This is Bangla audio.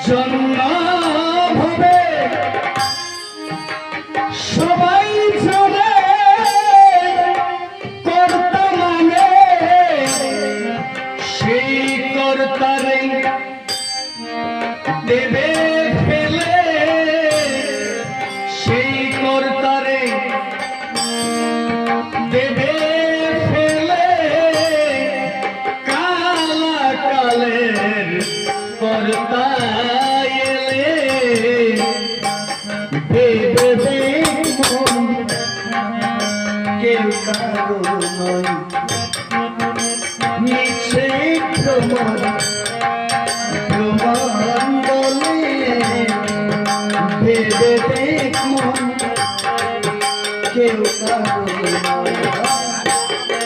জন্ম হবে সবাই জানে কর্তা মানে সেই কর্তারে দেবে ফেলে সেই কর্তারে দেবে ফেলে কালা কালের কর্তা এলে দেবে কেউ কারো নয় নিচে প্রমাণ প্রমাণ বলে ভেবে দেখ মন কেউ কারো নয়